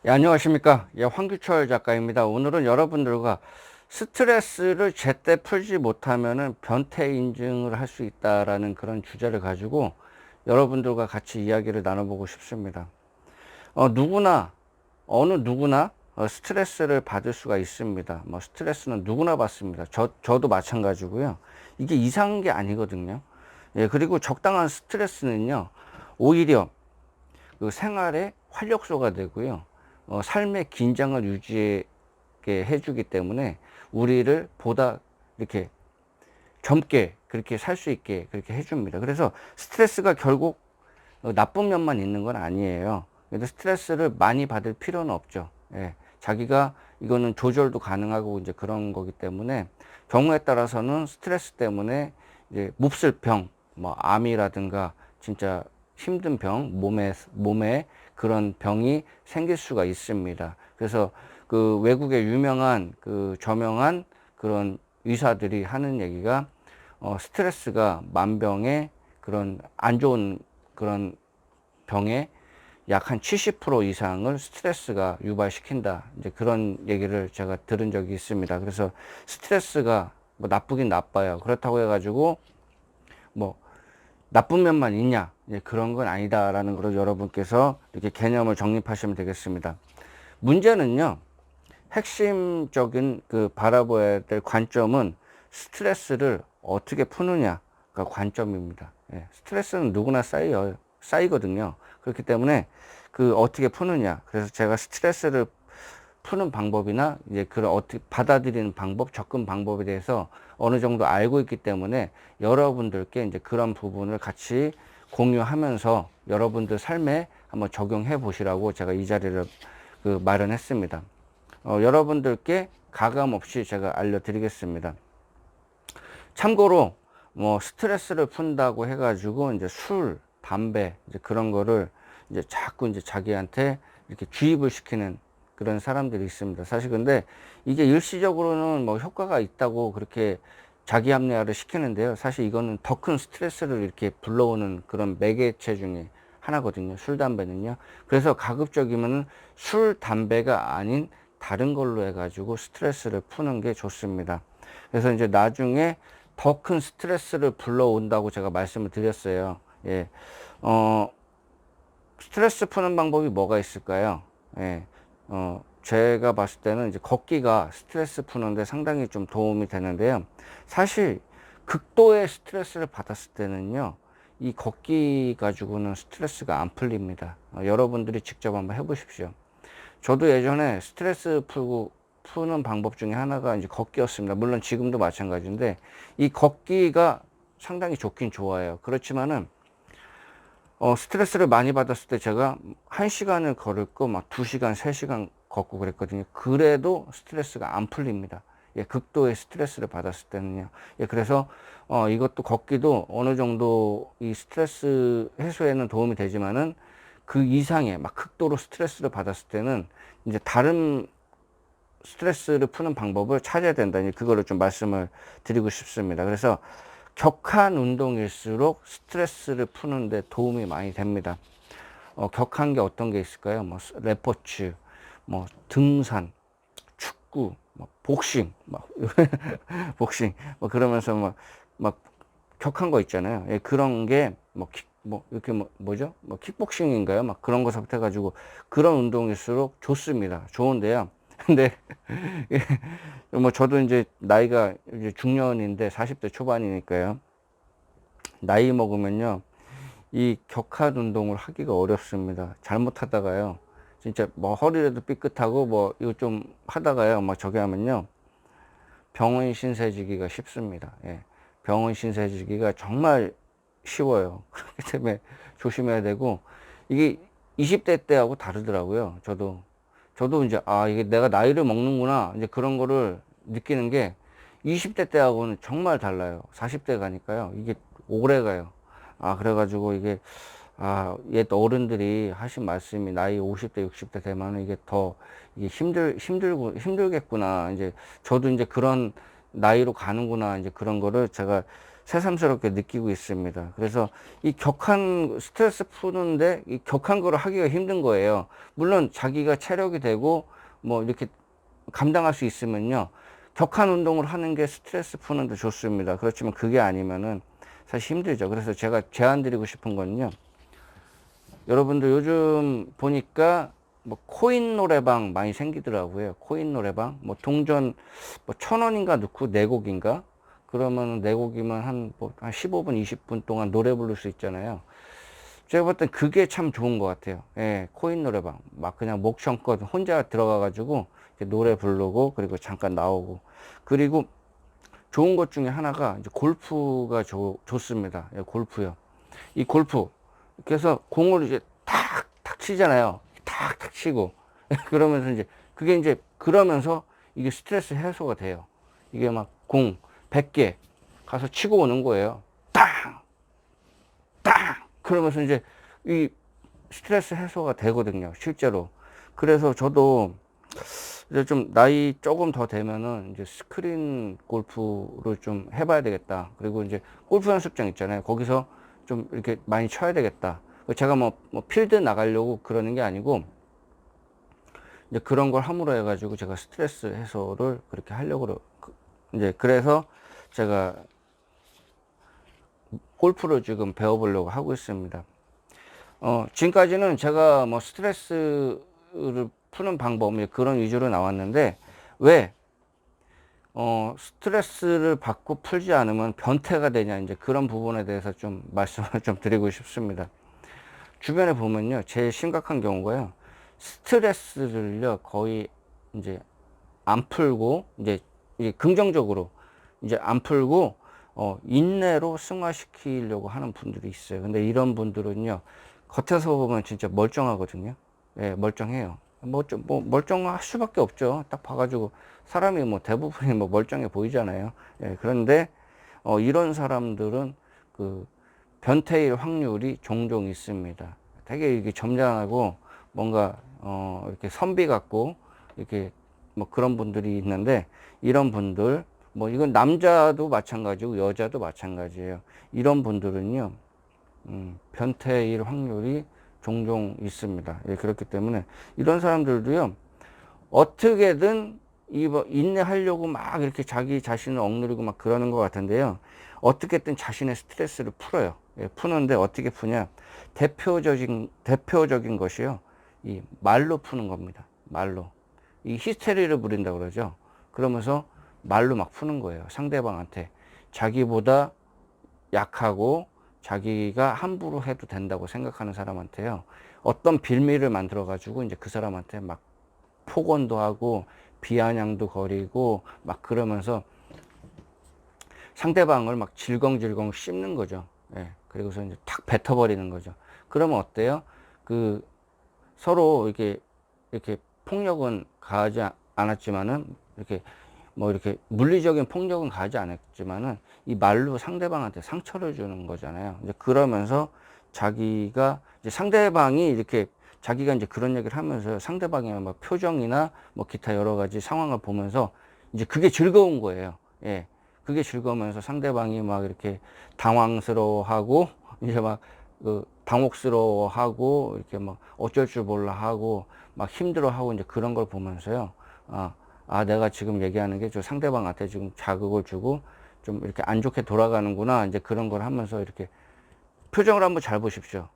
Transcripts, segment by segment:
예, 안녕하십니까. 예, 황규철 작가입니다. 오늘은 여러분들과 스트레스를 제때 풀지 못하면은 변태 인증을 할 수 있다라는 그런 주제를 가지고 여러분들과 같이 이야기를 나눠보고 싶습니다. 누구나, 어느 누구나 스트레스를 받을 수가 있습니다. 뭐 스트레스는 누구나 받습니다. 저도 마찬가지고요. 이게 이상한 게 아니거든요. 예, 그리고 적당한 스트레스는요, 오히려 그 생활의 활력소가 되고요. 삶의 긴장을 유지하게 해주기 때문에 우리를 보다 이렇게 젊게 그렇게 살 수 있게 그렇게 해줍니다. 그래서 스트레스가 결국 나쁜 면만 있는 건 아니에요. 그래서 스트레스를 많이 받을 필요는 없죠. 예. 자기가 이거는 조절도 가능하고 이제 그런 거기 때문에 경우에 따라서는 스트레스 때문에 이제 몹쓸 병, 뭐 암이라든가 진짜 힘든 병, 몸에 그런 병이 생길 수가 있습니다. 그래서 그 외국의 유명한 그 저명한 그런 의사들이 하는 얘기가 스트레스가 만병의 그런 안 좋은 그런 병의 약 한 70% 이상을 스트레스가 유발시킨다. 이제 그런 얘기를 제가 들은 적이 있습니다. 그래서 스트레스가 뭐 나쁘긴 나빠요. 그렇다고 해가지고 뭐 나쁜 면만 있냐? 그런 건 아니다라는 걸 여러분께서 이렇게 개념을 정립하시면 되겠습니다. 문제는요, 핵심적인 그 바라봐야 될 관점은 스트레스를 어떻게 푸느냐가 관점입니다. 예, 스트레스는 누구나 쌓이거든요. 그렇기 때문에 그 어떻게 푸느냐. 그래서 제가 스트레스를 푸는 방법이나 이제 그런 어떻게 받아들이는 방법, 접근 방법에 대해서 어느 정도 알고 있기 때문에 여러분들께 이제 그런 부분을 같이 공유하면서 여러분들 삶에 한번 적용해 보시라고 제가 이 자리를 그 마련했습니다. 여러분들께 가감 없이 제가 알려드리겠습니다. 참고로 뭐 스트레스를 푼다고 해가지고 이제 술, 담배 이제 그런 거를 이제 자꾸 이제 자기한테 이렇게 주입을 시키는 그런 사람들이 있습니다. 사실 근데 이게 일시적으로는 뭐 효과가 있다고 그렇게 자기 합리화를 시키는데요. 사실 이거는 더 큰 스트레스를 이렇게 불러오는 그런 매개체 중에 하나거든요. 술, 담배는요. 그래서 가급적이면 술, 담배가 아닌 다른 걸로 해가지고 스트레스를 푸는 게 좋습니다. 그래서 이제 나중에 더 큰 스트레스를 불러온다고 제가 말씀을 드렸어요. 예. 어, 스트레스 푸는 방법이 뭐가 있을까요? 예. 제가 봤을 때는 이제 걷기가 스트레스 푸는데 상당히 좀 도움이 되는데요. 사실 극도의 스트레스를 받았을 때는요, 이 걷기 가지고는 스트레스가 안 풀립니다. 여러분들이 직접 한번 해보십시오. 저도 예전에 스트레스 푸는 방법 중에 하나가 이제 걷기였습니다. 물론 지금도 마찬가지인데, 이 걷기가 상당히 좋긴 좋아요. 그렇지만은, 스트레스를 많이 받았을 때 제가 1시간을 걸을 거 막 2시간, 3시간 걷고 그랬거든요. 그래도 스트레스가 안 풀립니다. 예, 극도의 스트레스를 받았을 때는요. 예, 그래서, 이것도 걷기도 어느 정도 이 스트레스 해소에는 도움이 되지만은 그 이상의 막 극도로 스트레스를 받았을 때는 이제 다른 스트레스를 푸는 방법을 찾아야 된다. 그거를 좀 말씀을 드리고 싶습니다. 그래서 격한 운동일수록 스트레스를 푸는데 도움이 많이 됩니다. 격한 게 어떤 게 있을까요? 뭐 레포츠, 뭐 등산, 축구, 뭐 복싱, 막 복싱, 뭐 그러면서 막 격한 거 있잖아요. 예, 그런 게 뭐 이렇게 뭐죠? 뭐 킥복싱인가요? 막 그런 거 섭해 가지고 그런 운동일수록 좋습니다. 좋은데요. 근데 뭐 저도 이제 나이가 이제 중년인데 40대 초반이니까요. 나이 먹으면요. 이 격한 운동을 하기가 어렵습니다. 잘못하다가요. 진짜 뭐 허리라도 삐끗하고 뭐 이거 좀 하다가요. 막 저기 하면요. 병원 신세지기가 쉽습니다. 예. 병원 신세지기가 정말 쉬워요. 그렇기 때문에 조심해야 되고 이게 20대 때하고 다르더라고요. 저도 이제 이게 내가 나이를 먹는구나 이제 그런 거를 느끼는 게 20대 때하고는 정말 달라요. 40대 가니까요. 이게 오래 가요. 그래가지고 이게 옛 어른들이 하신 말씀이 나이 50대, 60대 되면은 이게 더 이게 힘들겠구나. 이제 저도 이제 그런 나이로 가는구나. 이제 그런 거를 제가 새삼스럽게 느끼고 있습니다. 그래서 이 격한 스트레스 푸는데 이 격한 거를 하기가 힘든 거예요. 물론 자기가 체력이 되고 뭐 이렇게 감당할 수 있으면요, 격한 운동을 하는 게 스트레스 푸는데 좋습니다. 그렇지만 그게 아니면은 사실 힘들죠. 그래서 제가 제안 드리고 싶은 거는요, 여러분들 요즘 보니까 뭐 코인 노래방 많이 생기더라고요. 코인 노래방 뭐 동전 뭐 1,000원인가 넣고 4곡인가, 그러면 4곡이면 한 15분 20분 동안 노래 부를 수 있잖아요. 제가 볼 땐 그게 참 좋은 것 같아요. 예, 코인 노래방 막 그냥 목청껏 혼자 들어가 가지고 노래 부르고 그리고 잠깐 나오고. 그리고 좋은 것 중에 하나가 이제 골프가 좋습니다. 예, 골프요. 이 골프, 그래서 공을 이제 탁탁 치잖아요. 탁탁 치고 그러면서 이제 그게 이제 그러면서 이게 스트레스 해소가 돼요. 이게 막 공 100개 가서 치고 오는 거예요. 땅! 땅! 그러면서 이제 이 스트레스 해소가 되거든요, 실제로. 그래서 저도 이제 좀 나이 조금 더 되면은 이제 스크린 골프를 좀 해봐야 되겠다. 그리고 이제 골프 연습장 있잖아요. 거기서 좀 이렇게 많이 쳐야 되겠다. 제가 뭐 필드 나가려고 그러는 게 아니고, 이제 그런 걸 함으로 해가지고 제가 스트레스 해소를 그렇게 하려고, 이제 그래서 제가 골프를 지금 배워보려고 하고 있습니다. 지금까지는 제가 뭐 스트레스를 푸는 방법, 그런 위주로 나왔는데, 왜, 스트레스를 받고 풀지 않으면 변태가 되냐, 이제 그런 부분에 대해서 좀 말씀을 좀 드리고 싶습니다. 주변에 보면요, 제일 심각한 경우가요, 스트레스를요, 거의 이제 안 풀고, 이제 긍정적으로 이제 안 풀고, 인내로 승화시키려고 하는 분들이 있어요. 근데 이런 분들은요, 겉에서 보면 진짜 멀쩡하거든요. 예, 멀쩡해요. 뭐 멀쩡할 수밖에 없죠. 딱 봐가지고 사람이 뭐 대부분이 뭐 멀쩡해 보이잖아요. 예, 그런데 이런 사람들은 그 변태일 확률이 종종 있습니다. 되게 이게 점잖하고 뭔가 이렇게 선비 같고 이렇게 뭐 그런 분들이 있는데, 이런 분들, 뭐 이건 남자도 마찬가지고 여자도 마찬가지예요. 이런 분들은요, 변태일 확률이 종종 있습니다. 예, 그렇기 때문에 이런 사람들도요, 어떻게든 인내하려고 막 이렇게 자기 자신을 억누르고 막 그러는 것 같은데요, 어떻게든 자신의 스트레스를 풀어요. 예, 푸는데 어떻게 푸냐? 대표적인 것이요, 이 말로 푸는 겁니다. 말로. 이 히스테리를 부린다고 그러죠. 그러면서 말로 막 푸는 거예요, 상대방한테. 자기보다 약하고 자기가 함부로 해도 된다고 생각하는 사람한테요, 어떤 빌미를 만들어 가지고 이제 그 사람한테 막 폭언도 하고 비아냥도 거리고 막 그러면서 상대방을 막 질겅질겅 씹는 거죠. 예. 그리고서 이제 탁 뱉어버리는 거죠. 그러면 어때요? 그 서로 이렇게 폭력은 가하지 않았지만은, 이렇게 뭐 이렇게 물리적인 폭력은 가하지 않았지만은 이 말로 상대방한테 상처를 주는 거잖아요. 이제 그러면서 자기가 이제 상대방이 이렇게 자기가 이제 그런 얘기를 하면서 상대방의 막 표정이나 뭐 기타 여러 가지 상황을 보면서 이제 그게 즐거운 거예요. 예. 그게 즐거우면서 상대방이 막 이렇게 당황스러워하고 이제 막 당혹스러워하고 이렇게 막 어쩔 줄 몰라 하고 막 힘들어하고 이제 그런 걸 보면서요, 내가 지금 얘기하는 게 저 상대방한테 지금 자극을 주고 좀 이렇게 안 좋게 돌아가는구나, 이제 그런 걸 하면서 이렇게 표정을 한번 잘 보십시오.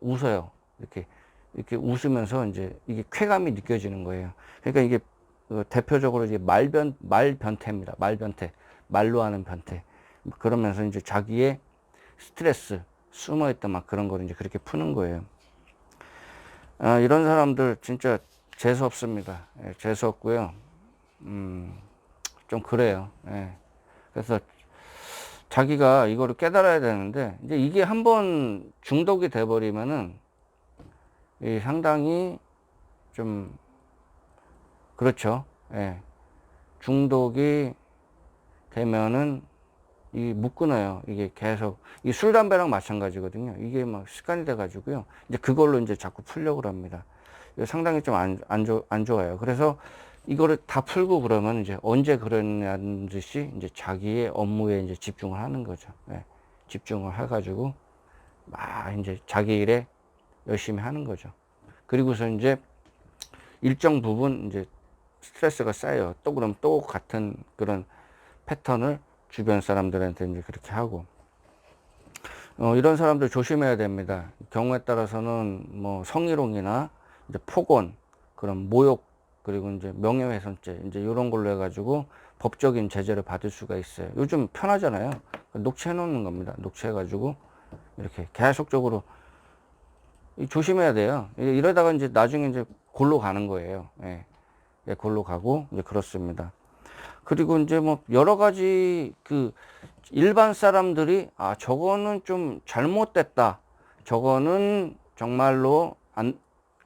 웃어요. 이렇게 웃으면서 이제 이게 쾌감이 느껴지는 거예요. 그러니까 이게 대표적으로 이제 말변태입니다. 말변태. 말로 하는 변태. 그러면서 이제 자기의 스트레스, 숨어있던 막 그런 거를 이제 그렇게 푸는 거예요. 이런 사람들 진짜 재수 없습니다. 예, 재수 없고요. 좀 그래요. 예. 그래서 자기가 이거를 깨달아야 되는데, 이제 이게 한번 중독이 돼버리면은 상당히 좀 그렇죠. 예. 중독이 되면은 못 끊어요. 이게 계속 이 술 담배랑 마찬가지거든요. 이게 막 습관이 돼 가지고요, 이제 그걸로 이제 자꾸 풀려고 합니다. 상당히 좀 안 좋아요. 그래서 이거를 다 풀고 그러면 이제 언제 그러냐는 듯이 이제 자기의 업무에 이제 집중을 하는 거죠. 예. 집중을 해가지고 막 이제 자기 일에 열심히 하는 거죠. 그리고서 이제 일정 부분 이제 스트레스가 쌓여요. 또 그럼 또 같은 그런 패턴을 주변 사람들한테 이제 그렇게 하고, 이런 사람들 조심해야 됩니다. 경우에 따라서는 뭐 성희롱이나 이제 폭언, 그런 모욕, 그리고 이제 명예훼손죄, 이제 이런 걸로 해가지고 법적인 제재를 받을 수가 있어요. 요즘 편하잖아요. 녹취해 놓는 겁니다. 녹취해가지고 이렇게 계속적으로 조심해야 돼요. 이러다가 이제 나중에 이제 골로 가는 거예요. 예. 예, 골로 가고 이제 그렇습니다. 그리고 이제 뭐 여러 가지 그 일반 사람들이 아 저거는 좀 잘못됐다. 저거는 정말로 안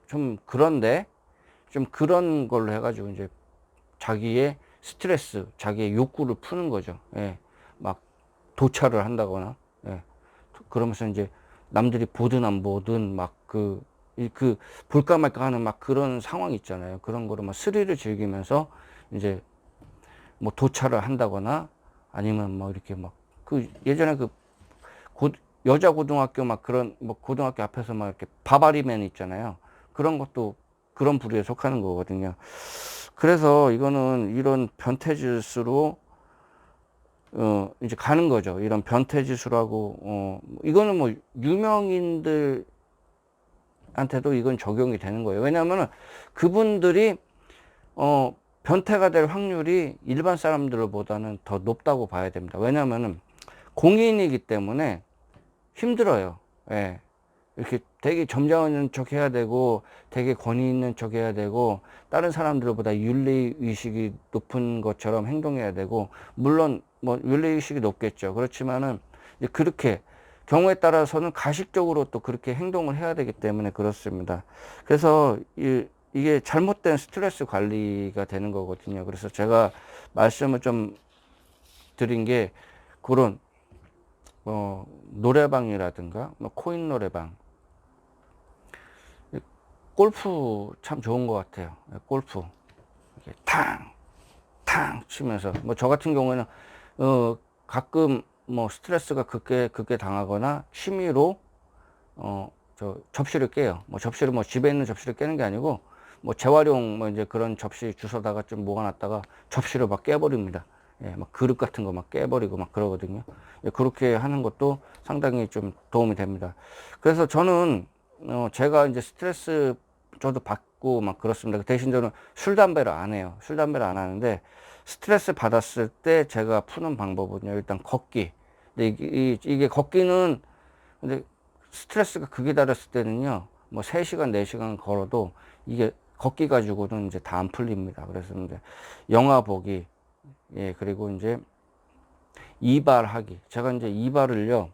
좀 그런데 좀 그런 걸로 해가지고 이제 자기의 스트레스, 자기의 욕구를 푸는 거죠. 예. 막 도찰을 한다거나, 예. 그러면서 이제 남들이 보든 안 보든 막 볼까 말까 하는 막 그런 상황 있잖아요. 그런 거로 막 스릴을 즐기면서 이제 뭐 도찰을 한다거나 아니면 뭐 이렇게 막 예전에 여자 고등학교 막 그런 뭐 고등학교 앞에서 막 이렇게 바바리맨 있잖아요. 그런 것도 그런 부류에 속하는 거거든요. 그래서 이거는 이런 변태짓으로 이제 가는 거죠. 이런 변태짓으로 이거는 뭐 유명인들한테도 이건 적용이 되는 거예요. 왜냐하면 그분들이 변태가 될 확률이 일반 사람들보다는 더 높다고 봐야 됩니다. 왜냐하면 공인이기 때문에 힘들어요. 예. 이렇게 되게 점잖은 척 해야 되고, 되게 권위 있는 척 해야 되고, 다른 사람들보다 윤리의식이 높은 것처럼 행동해야 되고, 물론, 뭐, 윤리의식이 높겠죠. 그렇지만은, 이제 그렇게, 경우에 따라서는 가식적으로 또 그렇게 행동을 해야 되기 때문에 그렇습니다. 그래서, 이게 잘못된 스트레스 관리가 되는 거거든요. 그래서 제가 말씀을 좀 드린 게, 그런, 노래방이라든가, 뭐 코인 노래방, 골프 참 좋은 것 같아요. 골프. 이렇게 탕 치면서. 뭐 저 같은 경우에는, 가끔 뭐 스트레스가 극게 당하거나 취미로, 저 접시를 깨요. 뭐 접시를 뭐 집에 있는 접시를 깨는 게 아니고, 뭐 재활용 뭐 이제 그런 접시 주워다가 좀 모아놨다가 접시를 막 깨버립니다. 예, 막 그릇 같은 거 막 깨버리고 막 그러거든요. 예, 그렇게 하는 것도 상당히 좀 도움이 됩니다. 그래서 저는, 제가 이제 스트레스 저도 받고 막 그렇습니다. 대신 저는 술, 담배를 안 해요. 술, 담배를 안 하는데 스트레스 받았을 때 제가 푸는 방법은요, 일단 걷기. 근데 이게 걷기는 근데 스트레스가 극에 달했을 때는요, 뭐 3시간, 4시간 걸어도 이게 걷기 가지고는 이제 다 안 풀립니다. 그래서 이제 영화 보기, 예, 그리고 이제 이발하기. 제가 이제 이발을요,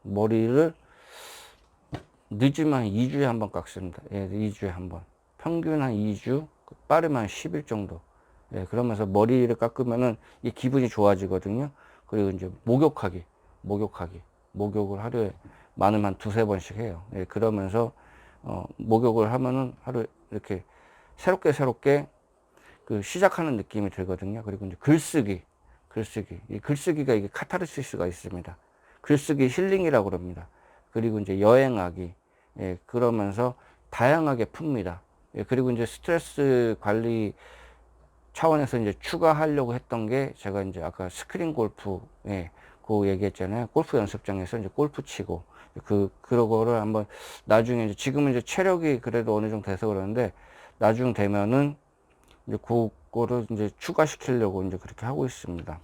머리를 늦으면 2주에 한 번 깎습니다. 예, 2주에 한 번. 평균 한 2주, 빠르면 한 10일 정도. 예, 그러면서 머리를 깎으면은 이 기분이 좋아지거든요. 그리고 이제 목욕을 하루에 많으면 한 2-3번씩 해요. 예, 그러면서, 목욕을 하면은 하루 이렇게 새롭게 시작하는 느낌이 들거든요. 그리고 이제 글쓰기. 이 글쓰기가 이게 카타르시스가 있습니다. 글쓰기 힐링이라고 그럽니다. 그리고 이제 여행하기. 예, 그러면서 다양하게 풉니다. 예, 그리고 이제 스트레스 관리 차원에서 이제 추가하려고 했던 게 제가 이제 아까 스크린 골프, 예, 그 얘기했잖아요. 골프 연습장에서 이제 골프 치고, 그거를 한번 나중에 이제 지금은 이제 체력이 그래도 어느 정도 돼서 그러는데 나중 되면은 이제 그거를 이제 추가시키려고 이제 그렇게 하고 있습니다.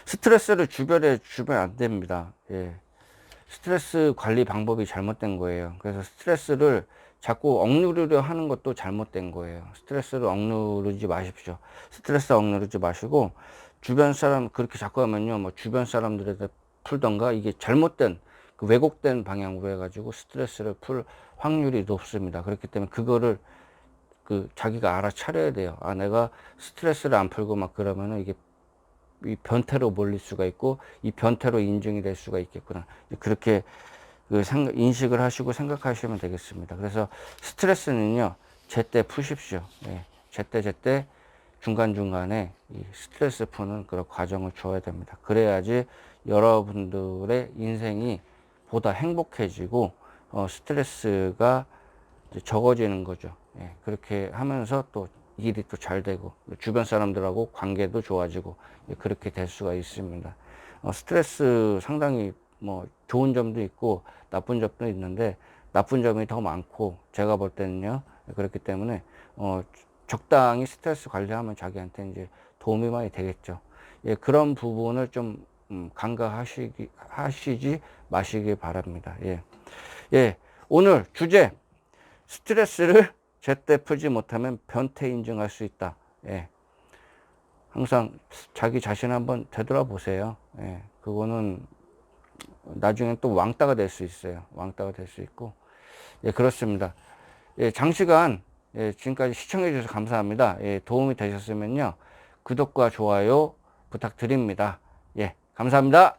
스트레스를 주변에 주면 안 됩니다. 예. 스트레스 관리 방법이 잘못된 거예요. 그래서 스트레스를 자꾸 억누르려 하는 것도 잘못된 거예요. 스트레스를 억누르지 마십시오. 스트레스 억누르지 마시고 주변 사람 그렇게 자꾸 하면요, 뭐 주변 사람들한테 풀던가 이게 잘못된 왜곡된 방향으로 해가지고 스트레스를 풀 확률이 높습니다. 그렇기 때문에 그거를 자기가 알아차려야 돼요. 아, 내가 스트레스를 안 풀고 막 그러면은 이게 이 변태로 몰릴 수가 있고 이 변태로 인증이 될 수가 있겠구나. 그렇게 인식을 하시고 생각하시면 되겠습니다. 그래서 스트레스는요, 제때 푸십시오. 예. 제때 중간중간에 이 스트레스 푸는 그런 과정을 줘야 됩니다. 그래야지 여러분들의 인생이 보다 행복해지고 스트레스가 이제 적어지는 거죠. 예, 그렇게 하면서 또 일이 또 잘 되고 주변 사람들하고 관계도 좋아지고 그렇게 될 수가 있습니다. 스트레스 상당히 뭐 좋은 점도 있고 나쁜 점도 있는데 나쁜 점이 더 많고 제가 볼 때는요. 그렇기 때문에 적당히 스트레스 관리하면 자기한테 이제 도움이 많이 되겠죠. 예, 그런 부분을 좀 하시지 마시기 바랍니다. 예. 예. 오늘 주제 스트레스를 제때 풀지 못하면 변태 인증할 수 있다. 예. 항상 자기 자신 한번 되돌아보세요. 예. 그거는 나중에 또 왕따가 될 수 있어요. 왕따가 될 수 있고. 예, 그렇습니다. 예, 장시간 지금까지 시청해 주셔서 감사합니다. 예, 도움이 되셨으면요. 구독과 좋아요 부탁드립니다. 예, 감사합니다.